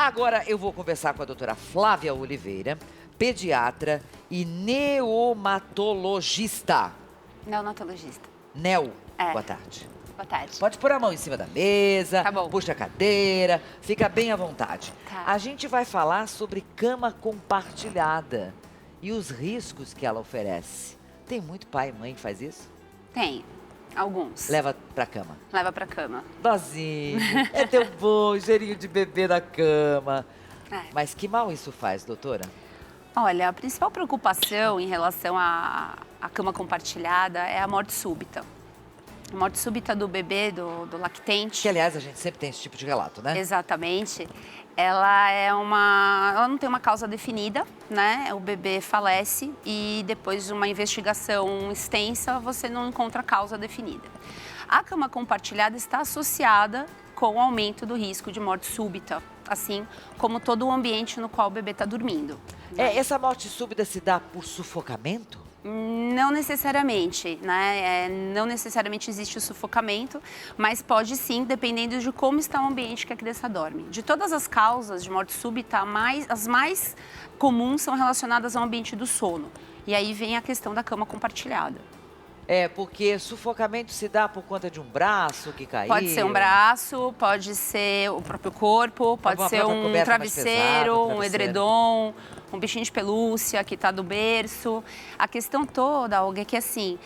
Agora eu vou conversar com a doutora Flávia Oliveira, pediatra e neomatologista. Neonatologista. Neo, É. boa tarde. Boa tarde. Pode pôr a mão em cima da mesa, Tá bom. puxa a cadeira, fica bem à vontade. Tá. A gente vai falar sobre cama compartilhada e os riscos que ela oferece. Tem muito pai e mãe que faz isso? Tem. Alguns. Leva pra cama. Leva pra cama. Dozinho, é teu bom, cheirinho de bebê na cama. É. Mas que mal isso faz, doutora? Olha, a principal preocupação em relação à cama compartilhada é a morte súbita. A morte súbita do bebê, do lactente. Que, aliás, a gente sempre tem esse tipo de relato, né? Exatamente. Ela não tem uma causa definida, né? O bebê falece e depois de uma investigação extensa, você não encontra causa definida. A cama compartilhada está associada com o aumento do risco de morte súbita, assim como todo o ambiente no qual o bebê está dormindo. Essa morte súbita se dá por sufocamento? Não necessariamente, né? Não necessariamente existe o sufocamento, mas pode sim, dependendo de como está o ambiente que a criança dorme. De todas as causas de morte súbita, as mais comuns são relacionadas ao ambiente do sono. E aí vem a questão da cama compartilhada. Porque sufocamento se dá por conta de um braço que caiu. Pode ser um braço, pode ser o próprio corpo, pode ser um travesseiro, um edredom, um bichinho de pelúcia que está do berço. A questão toda, Olga, é que assim,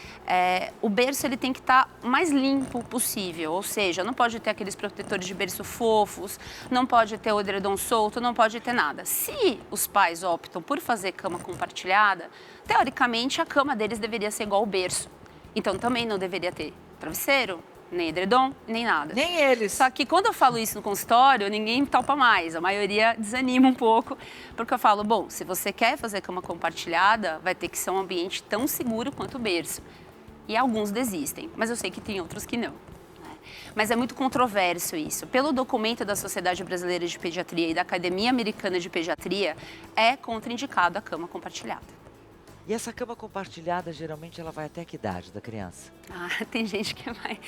o berço ele tem que estar o mais limpo possível, ou seja, não pode ter aqueles protetores de berço fofos, não pode ter o edredom solto, não pode ter nada. Se os pais optam por fazer cama compartilhada, teoricamente a cama deles deveria ser igual ao berço. Então também não deveria ter travesseiro, nem edredom, nem nada. Nem eles. Só que quando eu falo isso no consultório, ninguém topa mais. A maioria desanima um pouco, porque eu falo, bom, se você quer fazer cama compartilhada, vai ter que ser um ambiente tão seguro quanto o berço. E alguns desistem, mas eu sei que tem outros que não. Mas é muito controverso isso. Pelo documento da Sociedade Brasileira de Pediatria e da Academia Americana de Pediatria, é contraindicado a cama compartilhada. E essa cama compartilhada, geralmente, ela vai até que idade da criança? Tem gente que vai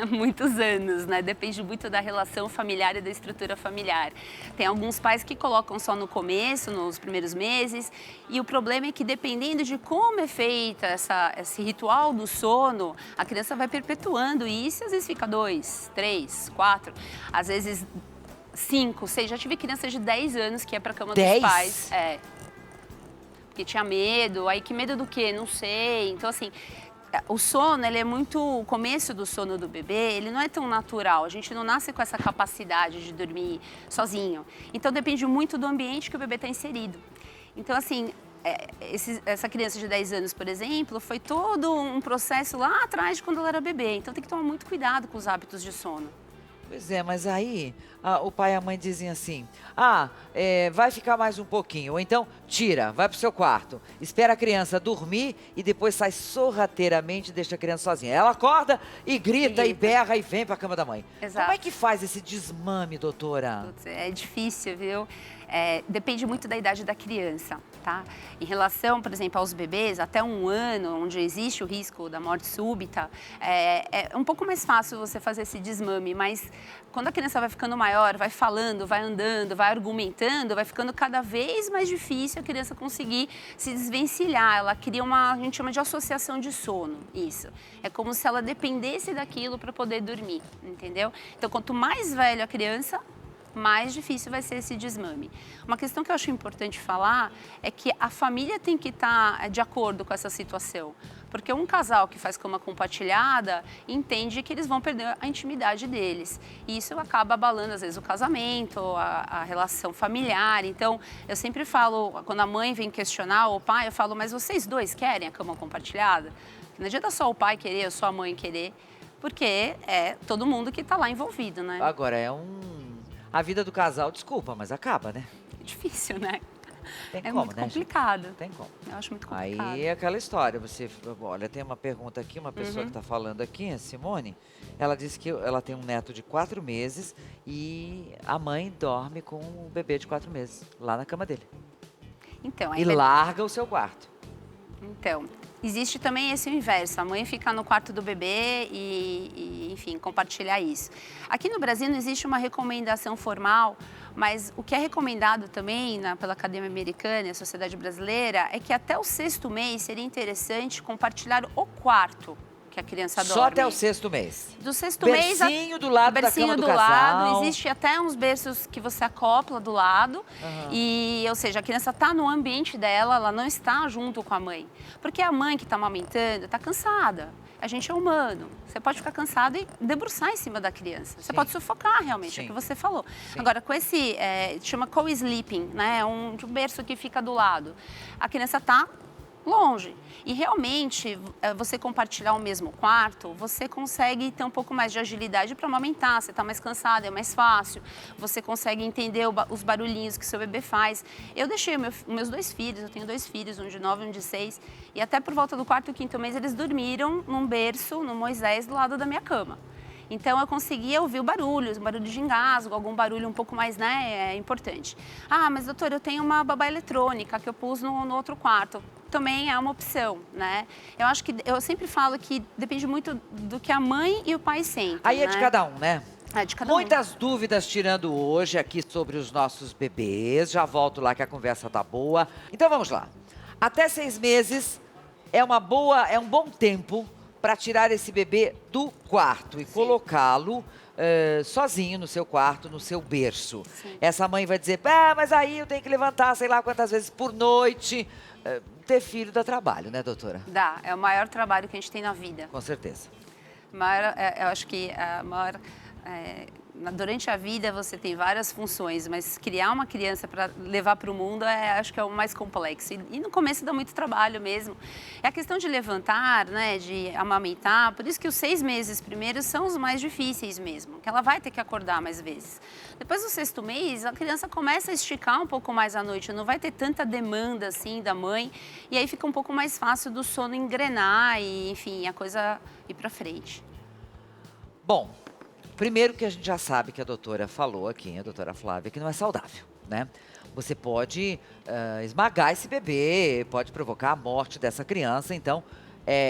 muitos anos, né? Depende muito da relação familiar e da estrutura familiar. Tem alguns pais que colocam só no começo, nos primeiros meses, e o problema é que, dependendo de como é feita esse ritual do sono, a criança vai perpetuando isso, e às vezes fica 2, 3, 4, às vezes 5, 6. Já tive crianças de 10 anos que é para a cama 10? dos pais. Porque tinha medo, aí que medo do quê? Não sei. Então, assim, o sono, ele é muito... O começo do sono do bebê, ele não é tão natural. A gente não nasce com essa capacidade de dormir sozinho. Então, depende muito do ambiente que o bebê está inserido. Então, assim, essa criança de 10 anos, por exemplo, foi todo um processo lá atrás de quando ela era bebê. Então, tem que tomar muito cuidado com os hábitos de sono. Pois é, mas aí o pai e a mãe dizem assim, vai ficar mais um pouquinho, ou então tira, vai pro seu quarto, espera a criança dormir e depois sai sorrateiramente e deixa a criança sozinha. Ela acorda e grita e berra e vem pra cama da mãe. Exato. Como é que faz esse desmame, doutora? Putz, é difícil, viu? Depende muito da idade da criança, tá? Em relação, por exemplo, aos bebês, até 1 ano, onde existe o risco da morte súbita, é um pouco mais fácil você fazer esse desmame, mas quando a criança vai ficando maior, vai falando, vai andando, vai argumentando, vai ficando cada vez mais difícil a criança conseguir se desvencilhar. Ela cria a gente chama de associação de sono, isso. É como se ela dependesse daquilo para poder dormir, entendeu? Então, quanto mais velha a criança, mais difícil vai ser esse desmame. Uma questão que eu acho importante falar é que a família tem que estar de acordo com essa situação. Porque um casal que faz cama compartilhada entende que eles vão perder a intimidade deles. E isso acaba abalando, às vezes, o casamento, a relação familiar. Então, eu sempre falo, quando a mãe vem questionar, ou o pai, eu falo, mas vocês dois querem a cama compartilhada? Não adianta só o pai querer ou só a mãe querer, porque é todo mundo que está lá envolvido, né? Agora, a vida do casal, desculpa, mas acaba, né? É difícil, né? Tem É como, muito né, complicado. gente? Tem como. Eu acho muito complicado. Aí é aquela história, olha, tem uma pergunta aqui, uma pessoa que está falando aqui, a Simone, ela disse que ela tem um neto de 4 meses e a mãe dorme com o bebê de 4 meses, lá na cama dele. Então, E larga o seu quarto. Então, existe também esse inverso, a mãe ficar no quarto do bebê e, enfim, compartilhar isso. Aqui no Brasil não existe uma recomendação formal, Mas o que é recomendado também pela Academia Americana e a Sociedade Brasileira é que até o 6º mês seria interessante compartilhar o quarto que a criança dorme. Só até o 6º mês? Do 6º mês... Bercinho do lado da cama do casal. Lado, existe até uns berços que você acopla do lado. E, ou seja, a criança está no ambiente dela, ela não está junto com a mãe. Porque a mãe que está amamentando está cansada. A gente é humano. Você pode ficar cansado e debruçar em cima da criança. Você pode sufocar, realmente, é o que você falou. Agora, com esse, chama co-sleeping, né? Um berço que fica do lado. A criança está longe. E realmente, você compartilhar o mesmo quarto, você consegue ter um pouco mais de agilidade para amamentar. Você está mais cansado, é mais fácil. Você consegue entender os barulhinhos que seu bebê faz. Eu deixei meus 2 filhos, eu tenho 2 filhos, um de 9 e um de 6. E até por volta do 4º e 5º mês, eles dormiram num berço, no Moisés, do lado da minha cama. Então, eu conseguia ouvir o barulho de engasgo, algum barulho um pouco mais, importante. Ah, mas doutora, eu tenho uma babá eletrônica que eu pus no outro quarto. Também é uma opção, né? Eu acho que, eu sempre falo que depende muito do que a mãe e o pai sentem. Aí é de cada um, né? É de cada um. Muitas dúvidas tirando hoje aqui sobre os nossos bebês. Já volto lá que a conversa tá boa. Então, vamos lá. Até 6 meses é um bom tempo para tirar esse bebê do quarto e colocá-lo sozinho no seu quarto, no seu berço. Essa mãe vai dizer, mas aí eu tenho que levantar sei lá quantas vezes por noite. Ter filho dá trabalho, né, doutora? Dá, é o maior trabalho que a gente tem na vida. Com certeza. Eu acho que durante a vida você tem várias funções, mas criar uma criança para levar para o mundo acho que é o mais complexo. E no começo dá muito trabalho mesmo. É a questão de levantar, né, de amamentar, por isso que os 6 meses primeiros são os mais difíceis mesmo, que ela vai ter que acordar mais vezes. Depois do 6º mês, a criança começa a esticar um pouco mais à noite, não vai ter tanta demanda assim da mãe, e aí fica um pouco mais fácil do sono engrenar e, enfim, a coisa ir para frente. Bom, primeiro que a gente já sabe que a doutora falou aqui, a doutora Flávia, que não é saudável, né? Você pode esmagar esse bebê, pode provocar a morte dessa criança, então,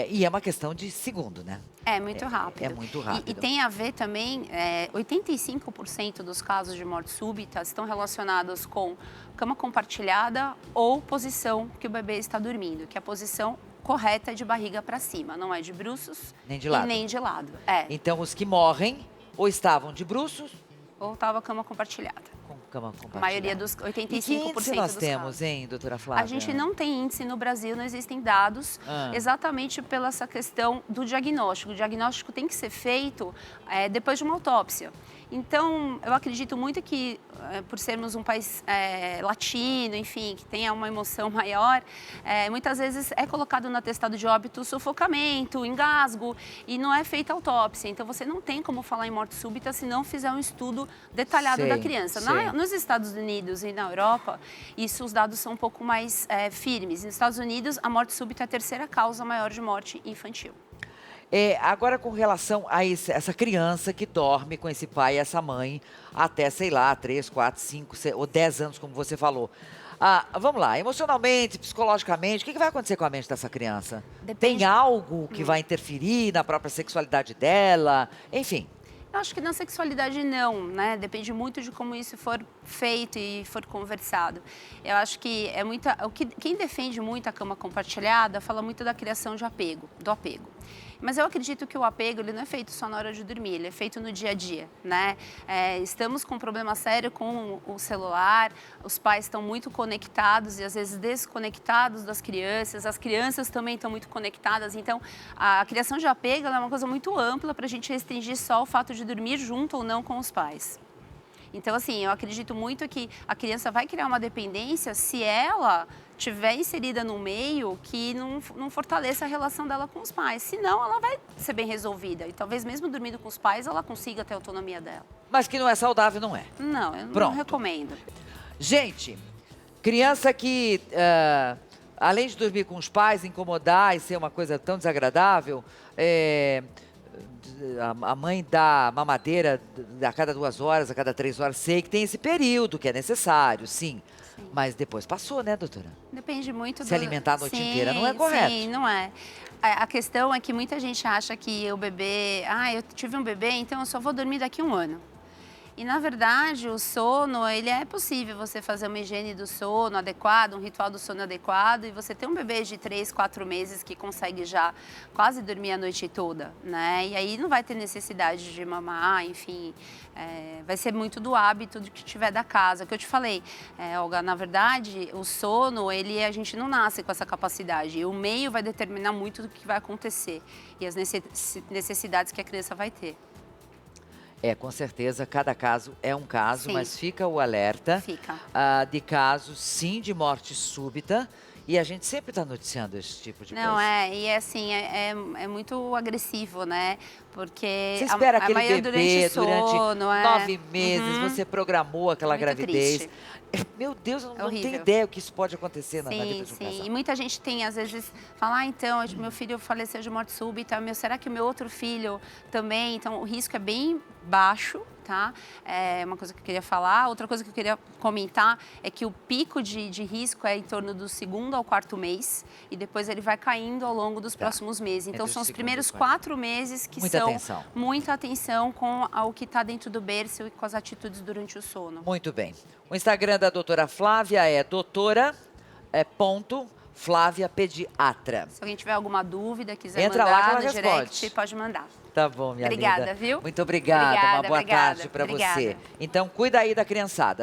e é uma questão de segundo, né? É muito rápido. É muito rápido. E tem a ver também, 85% dos casos de morte súbita estão relacionados com cama compartilhada ou posição que o bebê está dormindo, que é a posição correta é de barriga para cima, não é de bruços nem de lado. E nem de lado. Então, os que morrem ou estavam de bruços ou estava cama compartilhada. Com cama compartilhada. A maioria dos 85% e que índice nós dos temos, casos. Hein, doutora Flávia? A gente não tem índice no Brasil, não existem dados, exatamente pela essa questão do diagnóstico. O diagnóstico tem que ser feito depois de uma autópsia. Então, eu acredito muito que, por sermos um país latino, enfim, que tenha uma emoção maior, muitas vezes é colocado no atestado de óbito sufocamento, engasgo, e não é feita autópsia. Então, você não tem como falar em morte súbita se não fizer um estudo detalhado da criança. Nos Estados Unidos e na Europa, os dados são um pouco mais firmes. Nos Estados Unidos, a morte súbita é a 3ª causa maior de morte infantil. Agora, com relação a essa criança que dorme com esse pai e essa mãe até, sei lá, 3, 4, 5 ou 10 anos, como você falou. Vamos lá, emocionalmente, psicologicamente, o que vai acontecer com a mente dessa criança? Depende. Tem algo que vai interferir na própria sexualidade dela? Enfim. Eu acho que na sexualidade não, né? Depende muito de como isso for feito e for conversado. Eu acho que quem defende muito a cama compartilhada fala muito da criação de apego, do apego. Mas eu acredito que o apego ele não é feito só na hora de dormir, ele é feito no dia a dia, né? Estamos com um problema sério com o celular, os pais estão muito conectados e às vezes desconectados das crianças, as crianças também estão muito conectadas, então a criação de apego é uma coisa muito ampla para a gente restringir só o fato de dormir junto ou não com os pais. Então, assim, eu acredito muito que a criança vai criar uma dependência se ela estiver inserida no meio que não fortaleça a relação dela com os pais. Senão, ela vai ser bem resolvida. E talvez mesmo dormindo com os pais, ela consiga ter a autonomia dela. Mas que não é saudável, não é? Não, eu não recomendo. Gente, criança que, além de dormir com os pais, incomodar e ser uma coisa tão desagradável, a mãe dá mamadeira a cada 2 horas, a cada 3 horas. Sei que tem esse período que é necessário, sim. Mas depois passou, né, doutora? Depende muito Se alimentar a noite inteira não é correto. Sim, não é. A questão é que muita gente acha que o bebê... eu tive um bebê, então eu só vou dormir daqui a 1 ano. E, na verdade, o sono, ele é possível você fazer uma higiene do sono adequado, um ritual do sono adequado, e você ter um bebê de 3, 4 meses que consegue já quase dormir a noite toda, né? E aí não vai ter necessidade de mamar, enfim, vai ser muito do hábito do que tiver da casa. O que eu te falei, Olga, na verdade, o sono, a gente não nasce com essa capacidade, e o meio vai determinar muito do que vai acontecer e as necessidades que a criança vai ter. Com certeza, cada caso é um caso, Sim. mas fica o alerta Fica. de casos, sim, de morte súbita. E a gente sempre está noticiando esse tipo de Não, coisa. e é assim, é muito agressivo, né? Porque Você espera aquele maioria bebê durante sono, 9 meses, Uhum. você programou aquela Muito gravidez. triste. Meu Deus, eu não tenho Horrível. ideia o que isso pode acontecer na vida Sim, de um sim. casal. E muita gente tem, às vezes, fala, então, meu filho faleceu de morte súbita, será que o meu outro filho também? Então, o risco é bem baixo, tá? É uma coisa que eu queria falar. Outra coisa que eu queria comentar é que o pico de risco é em torno do 2º ao 4º mês, e depois ele vai caindo ao longo dos próximos meses. Então, Entre o são os 2º primeiros e o 4º. 4 meses que Muita são atenção. muita atenção com o que está dentro do berço e com as atitudes durante o sono. Muito bem. O Instagram da doutora Flávia é Flávia Pediatra. Se alguém tiver alguma dúvida, quiser Entra lá que mandar ela no direct, responde. pode mandar. Tá bom, minha linda. Obrigada, viu? Muito obrigada. Uma boa Obrigada, tarde para obrigada. você. Então, cuida aí da criançada.